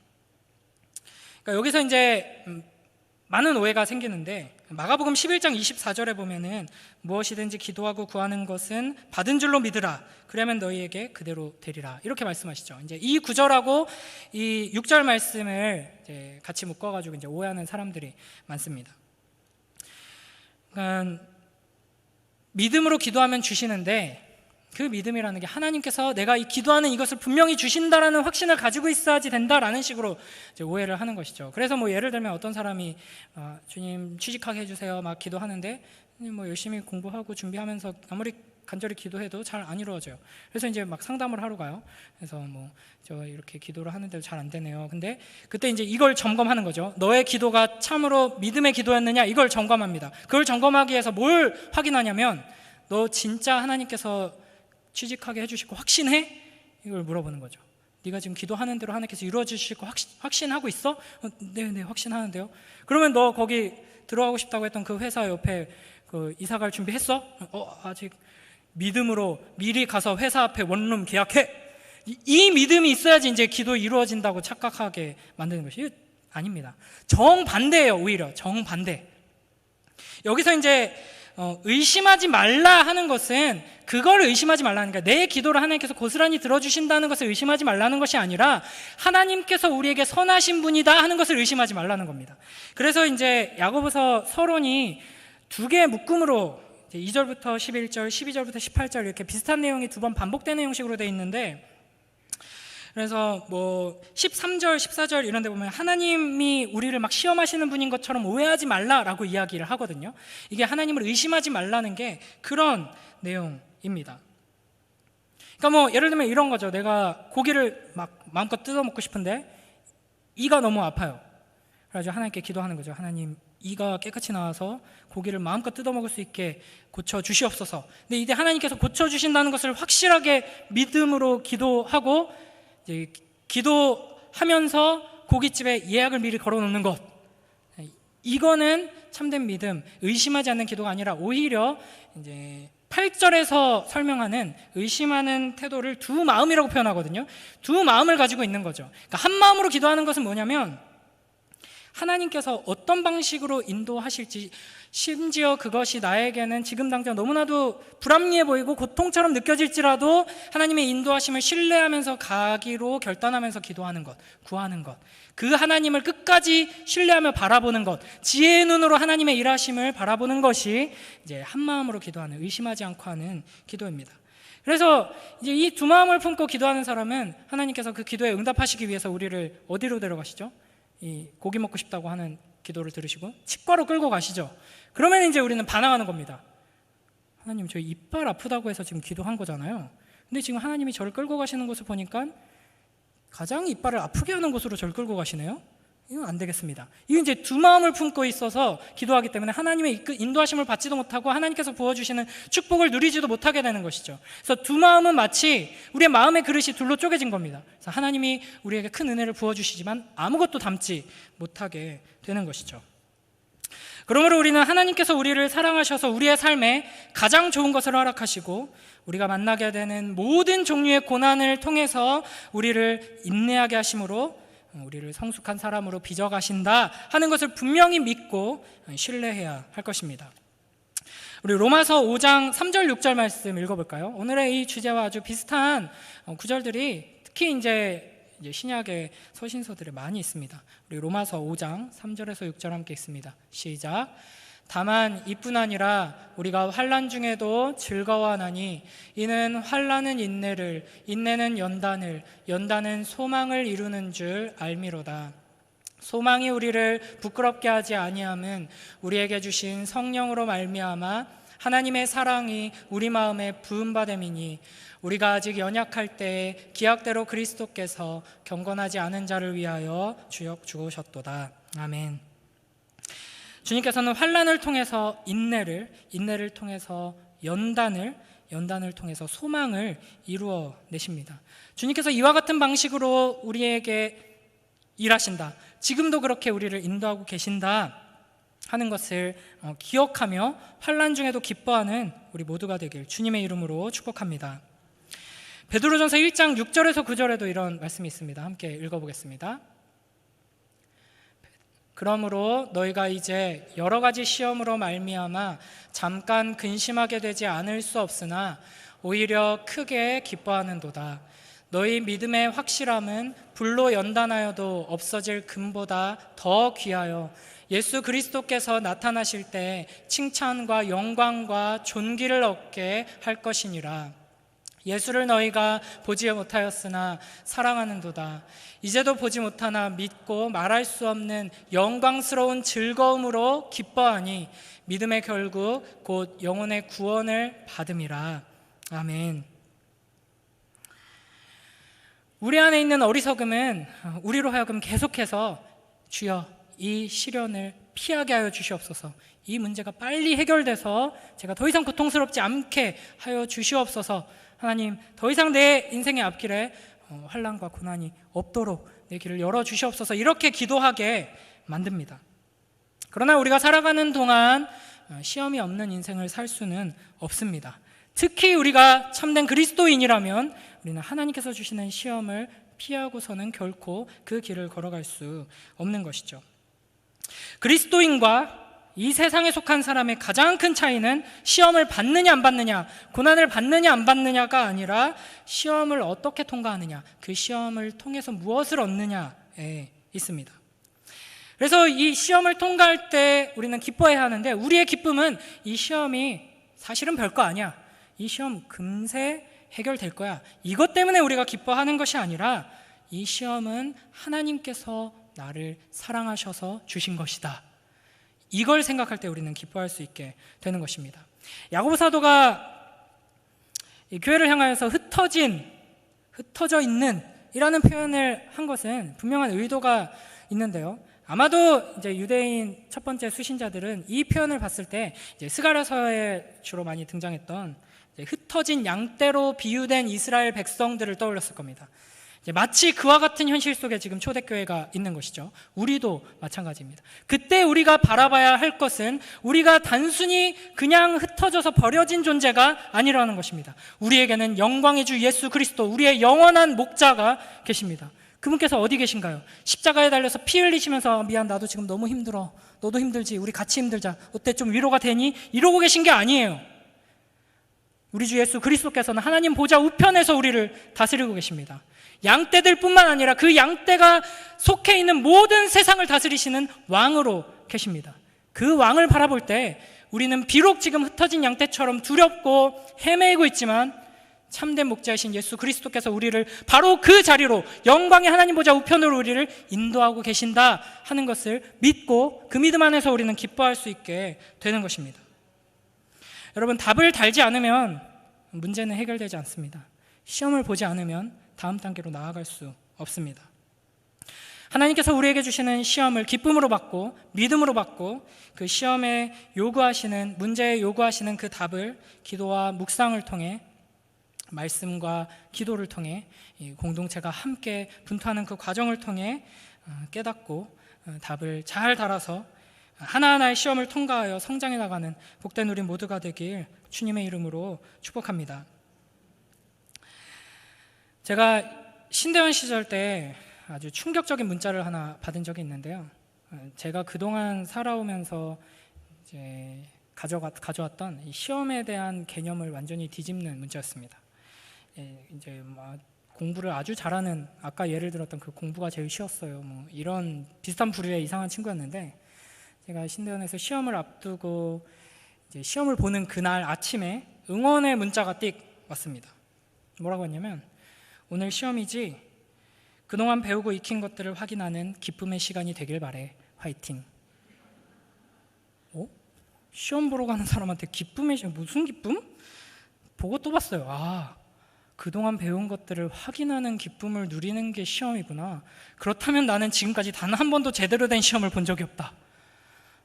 그러니까 여기서 이제 많은 오해가 생기는데, 마가복음 11장 24절에 보면은 무엇이든지 기도하고 구하는 것은 받은 줄로 믿으라. 그러면 너희에게 그대로 되리라. 이렇게 말씀하시죠. 이제 이 구절하고 이 6절 말씀을 이제 같이 묶어가지고 이제 오해하는 사람들이 많습니다. 그러니까 믿음으로 기도하면 주시는데, 그 믿음이라는 게 하나님께서 내가 이 기도하는 이것을 분명히 주신다라는 확신을 가지고 있어야지 된다라는 식으로 이제 오해를 하는 것이죠. 그래서 뭐 예를 들면 어떤 사람이 주님 취직하게 해주세요 막 기도하는데 뭐 열심히 공부하고 준비하면서 아무리 간절히 기도해도 잘 안 이루어져요. 그래서 이제 막 상담을 하러 가요. 그래서 뭐 저 이렇게 기도를 하는데도 잘 안 되네요. 근데 그때 이제 이걸 점검하는 거죠. 너의 기도가 참으로 믿음의 기도였느냐, 이걸 점검합니다. 그걸 점검하기 위해서 뭘 확인하냐면, 너 진짜 하나님께서 취직하게 해주실 거 확신해? 이걸 물어보는 거죠. 네가 지금 기도하는 대로 하나님께서 이루어 주실 거 확신하고 있어? 네, 확신하는데요. 그러면 너 거기 들어가고 싶다고 했던 그 회사 옆에 그 이사 갈 준비했어? 아직. 믿음으로 미리 가서 회사 앞에 원룸 계약해. 이 믿음이 있어야지 이제 기도 이루어진다고 착각하게 만드는 것이 아닙니다. 정반대예요. 오히려 정반대. 여기서 이제 의심하지 말라 하는 것은 그걸 의심하지 말라는 거예요. 내 기도를 하나님께서 고스란히 들어주신다는 것을 의심하지 말라는 것이 아니라 하나님께서 우리에게 선하신 분이다 하는 것을 의심하지 말라는 겁니다. 그래서 이제 야고보서 서론이 두 개의 묶음으로 2절부터 11절, 12절부터 18절 이렇게 비슷한 내용이 두 번 반복되는 형식으로 되어 있는데, 그래서 뭐 13절, 14절 이런 데 보면 하나님이 우리를 막 시험하시는 분인 것처럼 오해하지 말라라고 이야기를 하거든요. 이게 하나님을 의심하지 말라는 게 그런 내용입니다. 그러니까 뭐 예를 들면 이런 거죠. 내가 고기를 막 마음껏 뜯어 먹고 싶은데 이가 너무 아파요. 그래서 하나님께 기도하는 거죠. 하나님, 이가 깨끗이 나와서 고기를 마음껏 뜯어 먹을 수 있게 고쳐 주시옵소서. 근데 이제 하나님께서 고쳐 주신다는 것을 확실하게 믿음으로 기도하고 이제 기도하면서 고깃집에 예약을 미리 걸어놓는 것, 이거는 참된 믿음, 의심하지 않는 기도가 아니라 오히려 이제 8절에서 설명하는 의심하는 태도를 두 마음이라고 표현하거든요. 두 마음을 가지고 있는 거죠. 그러니까 한 마음으로 기도하는 것은 뭐냐면 하나님께서 어떤 방식으로 인도하실지, 심지어 그것이 나에게는 지금 당장 너무나도 불합리해 보이고 고통처럼 느껴질지라도 하나님의 인도하심을 신뢰하면서 가기로 결단하면서 기도하는 것, 구하는 것, 그 하나님을 끝까지 신뢰하며 바라보는 것, 지혜의 눈으로 하나님의 일하심을 바라보는 것이 이제 한 마음으로 기도하는, 의심하지 않고 하는 기도입니다. 그래서 이제 이 두 마음을 품고 기도하는 사람은 하나님께서 그 기도에 응답하시기 위해서 우리를 어디로 데려가시죠? 이 고기 먹고 싶다고 하는 기도를 들으시고 치과로 끌고 가시죠. 그러면 이제 우리는 반항하는 겁니다. 하나님, 저 이빨 아프다고 해서 지금 기도한 거잖아요. 근데 지금 하나님이 저를 끌고 가시는 곳을 보니까 가장 이빨을 아프게 하는 곳으로 저를 끌고 가시네요. 이건 안 되겠습니다. 이게 이제 두 마음을 품고 있어서 기도하기 때문에 하나님의 인도하심을 받지도 못하고 하나님께서 부어주시는 축복을 누리지도 못하게 되는 것이죠. 그래서 두 마음은 마치 우리의 마음의 그릇이 둘로 쪼개진 겁니다. 그래서 하나님이 우리에게 큰 은혜를 부어주시지만 아무것도 담지 못하게 되는 것이죠. 그러므로 우리는 하나님께서 우리를 사랑하셔서 우리의 삶에 가장 좋은 것을 허락하시고 우리가 만나게 되는 모든 종류의 고난을 통해서 우리를 인내하게 하심으로 우리를 성숙한 사람으로 빚어가신다 하는 것을 분명히 믿고 신뢰해야 할 것입니다. 우리 로마서 5장 3절 6절 말씀 읽어볼까요? 오늘의 이 주제와 아주 비슷한 구절들이 특히 이제 신약의 서신서들에 많이 있습니다. 우리 로마서 5장 3절에서 6절 함께 읽습니다. 시작. 다만 이뿐 아니라 우리가 환난 중에도 즐거워하나니 이는 환난은 인내를, 인내는 연단을, 연단은 소망을 이루는 줄 알미로다. 소망이 우리를 부끄럽게 하지 아니함은 우리에게 주신 성령으로 말미암아 하나님의 사랑이 우리 마음에 부음받음이니 우리가 아직 연약할 때에 기약대로 그리스도께서 경건하지 않은 자를 위하여 주역 죽으셨도다. 아멘. 주님께서는 환난을 통해서 인내를, 인내를 통해서 연단을, 연단을 통해서 소망을 이루어 내십니다. 주님께서 이와 같은 방식으로 우리에게 일하신다, 지금도 그렇게 우리를 인도하고 계신다 하는 것을 기억하며 환난 중에도 기뻐하는 우리 모두가 되길 주님의 이름으로 축복합니다. 베드로전서 1장 6절에서 9절에도 이런 말씀이 있습니다. 함께 읽어보겠습니다. 그러므로 너희가 이제 여러 가지 시험으로 말미암아 잠깐 근심하게 되지 않을 수 없으나 오히려 크게 기뻐하는도다. 너희 믿음의 확실함은 불로 연단하여도 없어질 금보다 더 귀하여 예수 그리스도께서 나타나실 때 칭찬과 영광과 존귀를 얻게 할 것이니라. 예수를 너희가 보지 못하였으나 사랑하는도다. 이제도 보지 못하나 믿고 말할 수 없는 영광스러운 즐거움으로 기뻐하니 믿음의 결국 곧 영혼의 구원을 받음이라. 아멘. 우리 안에 있는 어리석음은 우리로 하여금 계속해서 주여 이 시련을 피하게 하여 주시옵소서, 이 문제가 빨리 해결돼서 제가 더 이상 고통스럽지 않게 하여 주시옵소서, 하나님 더 이상 내 인생의 앞길에 환난과 고난이 없도록 내 길을 열어주시옵소서, 이렇게 기도하게 만듭니다. 그러나 우리가 살아가는 동안 시험이 없는 인생을 살 수는 없습니다. 특히 우리가 참된 그리스도인이라면 우리는 하나님께서 주시는 시험을 피하고서는 결코 그 길을 걸어갈 수 없는 것이죠. 그리스도인과 이 세상에 속한 사람의 가장 큰 차이는 시험을 받느냐 안 받느냐, 고난을 받느냐 안 받느냐가 아니라 시험을 어떻게 통과하느냐, 그 시험을 통해서 무엇을 얻느냐에 있습니다. 그래서 이 시험을 통과할 때 우리는 기뻐해야 하는데, 우리의 기쁨은 이 시험이 사실은 별거 아니야, 이 시험 금세 해결될 거야, 이것 때문에 우리가 기뻐하는 것이 아니라 이 시험은 하나님께서 나를 사랑하셔서 주신 것이다, 이걸 생각할 때 우리는 기뻐할 수 있게 되는 것입니다. 야고보 사도가 이 교회를 향하여서 흩어져 있는 이라는 표현을 한 것은 분명한 의도가 있는데요. 아마도 이제 유대인 첫 번째 수신자들은 이 표현을 봤을 때 이제 스가랴서에 주로 많이 등장했던 흩어진 양떼로 비유된 이스라엘 백성들을 떠올렸을 겁니다. 마치 그와 같은 현실 속에 지금 초대교회가 있는 것이죠. 우리도 마찬가지입니다. 그때 우리가 바라봐야 할 것은 우리가 단순히 그냥 흩어져서 버려진 존재가 아니라는 것입니다. 우리에게는 영광의 주 예수 그리스도, 우리의 영원한 목자가 계십니다. 그분께서 어디 계신가요? 십자가에 달려서 피 흘리시면서 미안, 나도 지금 너무 힘들어, 너도 힘들지, 우리 같이 힘들자, 어때, 좀 위로가 되니? 이러고 계신 게 아니에요. 우리 주 예수 그리스도께서는 하나님 보좌 우편에서 우리를 다스리고 계십니다. 양떼들 뿐만 아니라 그 양떼가 속해 있는 모든 세상을 다스리시는 왕으로 계십니다. 그 왕을 바라볼 때 우리는 비록 지금 흩어진 양떼처럼 두렵고 헤매고 있지만 참된 목자이신 예수 그리스도께서 우리를 바로 그 자리로, 영광의 하나님 보좌 우편으로 우리를 인도하고 계신다 하는 것을 믿고 그 믿음 안에서 우리는 기뻐할 수 있게 되는 것입니다. 여러분, 답을 달지 않으면 문제는 해결되지 않습니다. 시험을 보지 않으면 다음 단계로 나아갈 수 없습니다. 하나님께서 우리에게 주시는 시험을 기쁨으로 받고 믿음으로 받고, 그 시험에 요구하시는, 문제에 요구하시는 그 답을 기도와 묵상을 통해, 말씀과 기도를 통해, 이 공동체가 함께 분투하는 그 과정을 통해 깨닫고 답을 잘 달아서 하나하나의 시험을 통과하여 성장해 나가는 복된 우리 모두가 되길 주님의 이름으로 축복합니다. 제가 신대원 시절 때 아주 충격적인 문자를 하나 받은 적이 있는데요. 제가 그동안 살아오면서 이제 가져왔던 이 시험에 대한 개념을 완전히 뒤집는 문자였습니다. 이제 공부를 아주 잘하는, 아까 예를 들었던 그 공부가 제일 쉬웠어요, 이런 비슷한 부류의 이상한 친구였는데, 제가 신대원에서 시험을 앞두고 이제 시험을 보는 그날 아침에 응원의 문자가 띡 왔습니다. 뭐라고 했냐면, 오늘 시험이지, 그동안 배우고 익힌 것들을 확인하는 기쁨의 시간이 되길 바래, 화이팅. 시험 보러 가는 사람한테 기쁨의 시간, 무슨 기쁨? 보고 또 봤어요. 그동안 배운 것들을 확인하는 기쁨을 누리는 게 시험이구나. 그렇다면 나는 지금까지 단 한 번도 제대로 된 시험을 본 적이 없다.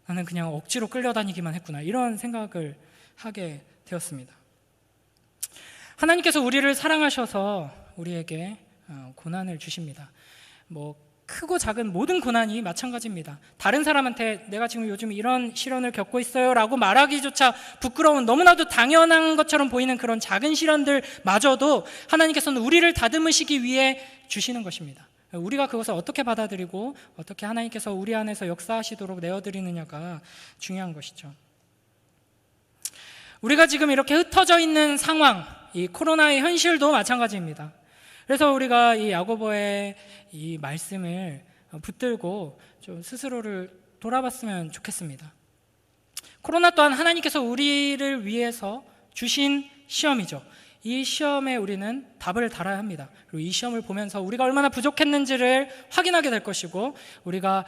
나는 그냥 억지로 끌려다니기만 했구나, 이런 생각을 하게 되었습니다. 하나님께서 우리를 사랑하셔서 우리에게 고난을 주십니다. 크고 작은 모든 고난이 마찬가지입니다. 다른 사람한테 내가 지금 요즘 이런 시련을 겪고 있어요 라고 말하기조차 부끄러운, 너무나도 당연한 것처럼 보이는 그런 작은 시련들마저도 하나님께서는 우리를 다듬으시기 위해 주시는 것입니다. 우리가 그것을 어떻게 받아들이고 어떻게 하나님께서 우리 안에서 역사하시도록 내어드리느냐가 중요한 것이죠. 우리가 지금 이렇게 흩어져 있는 상황, 이 코로나의 현실도 마찬가지입니다. 그래서 우리가 이 야고보의 이 말씀을 붙들고 좀 스스로를 돌아봤으면 좋겠습니다. 코로나 또한 하나님께서 우리를 위해서 주신 시험이죠. 이 시험에 우리는 답을 달아야 합니다. 그리고 이 시험을 보면서 우리가 얼마나 부족했는지를 확인하게 될 것이고, 우리가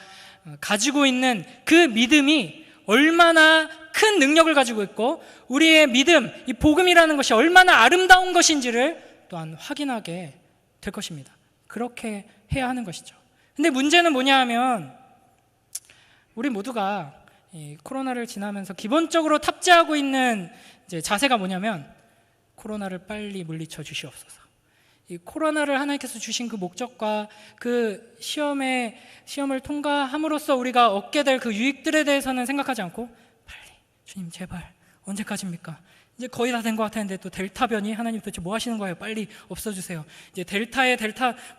가지고 있는 그 믿음이 얼마나 큰 능력을 가지고 있고, 우리의 믿음, 이 복음이라는 것이 얼마나 아름다운 것인지를 또한 확인하게 될 것입니다. 그렇게 해야 하는 것이죠. 근데 문제는 뭐냐 하면, 우리 모두가 이 코로나를 지나면서 기본적으로 탑재하고 있는 이제 자세가 뭐냐면, 코로나를 빨리 물리쳐 주시옵소서. 이 코로나를 하나님께서 주신 그 목적과 그 시험을 통과함으로써 우리가 얻게 될 그 유익들에 대해서는 생각하지 않고, 빨리 주님 제발 언제까지입니까? 이제 거의 다 된 것 같았는데 또 델타 변이, 하나님 도대체 뭐 하시는 거예요? 빨리 없애주세요. 이제 델타에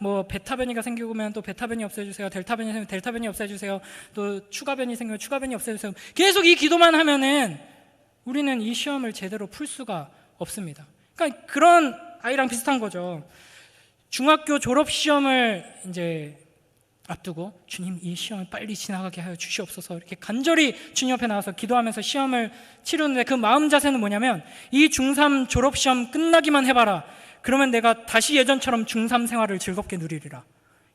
뭐 베타 변이가 생기면 또 베타 변이 없애주세요. 델타 변이 생기면 델타 변이 없애주세요. 또 추가 변이 생기면 추가 변이 없애주세요. 계속 이 기도만 하면은 우리는 이 시험을 제대로 풀 수가 없습니다. 그러니까 그런 아이랑 비슷한 거죠. 중학교 졸업 시험을 이제 앞두고 주님 이 시험을 빨리 지나가게 하여 주시옵소서 이렇게 간절히 주님 옆에 나와서 기도하면서 시험을 치르는데 그 마음 자세는 뭐냐면 이 중3 졸업시험 끝나기만 해봐라. 그러면 내가 다시 예전처럼 중3 생활을 즐겁게 누리리라.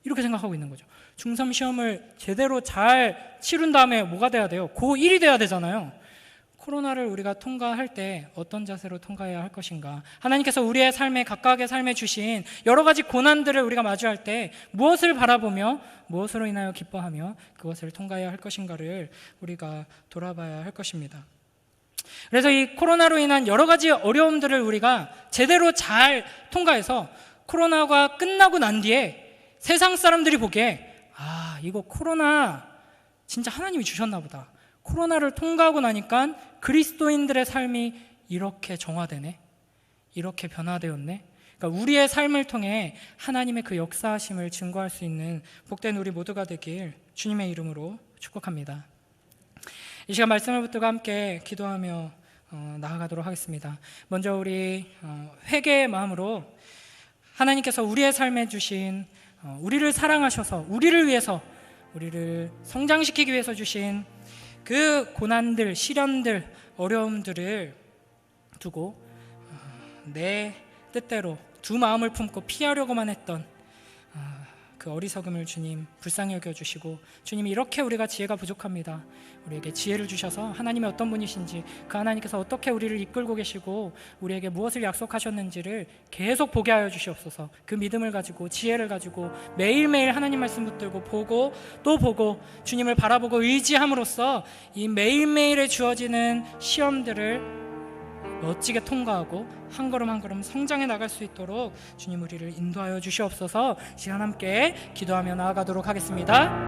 이렇게 생각하고 있는 거죠. 중3 시험을 제대로 잘 치른 다음에 뭐가 돼야 돼요? 고1이 돼야 되잖아요. 코로나를 우리가 통과할 때 어떤 자세로 통과해야 할 것인가? 하나님께서 우리의 삶에 각각의 삶에 주신 여러 가지 고난들을 우리가 마주할 때 무엇을 바라보며 무엇으로 인하여 기뻐하며 그것을 통과해야 할 것인가를 우리가 돌아봐야 할 것입니다. 그래서 이 코로나로 인한 여러 가지 어려움들을 우리가 제대로 잘 통과해서 코로나가 끝나고 난 뒤에 세상 사람들이 보기에 이거 코로나 진짜 하나님이 주셨나 보다. 코로나를 통과하고 나니까 그리스도인들의 삶이 이렇게 정화되네, 이렇게 변화되었네. 그러니까 우리의 삶을 통해 하나님의 그 역사하심을 증거할 수 있는 복된 우리 모두가 되길 주님의 이름으로 축복합니다. 이 시간 말씀을 붙들고 함께 기도하며 나아가도록 하겠습니다. 먼저 우리 회개의 마음으로 하나님께서 우리의 삶에 주신 우리를 사랑하셔서 우리를 위해서 우리를 성장시키기 위해서 주신 그 고난들, 시련들, 어려움들을 두고 내 뜻대로 두 마음을 품고 피하려고만 했던 그 어리석음을 주님 불쌍히 여겨주시고, 주님 이렇게 우리가 지혜가 부족합니다. 우리에게 지혜를 주셔서 하나님이 어떤 분이신지, 그 하나님께서 어떻게 우리를 이끌고 계시고 우리에게 무엇을 약속하셨는지를 계속 보게 하여 주시옵소서. 그 믿음을 가지고 지혜를 가지고 매일매일 하나님 말씀 붙들고 보고 또 보고 주님을 바라보고 의지함으로써 이 매일매일에 주어지는 시험들을 멋지게 통과하고 한 걸음 한 걸음 성장해 나갈 수 있도록 주님 우리를 인도하여 주시옵소서. 시간 함께 기도하며 나아가도록 하겠습니다.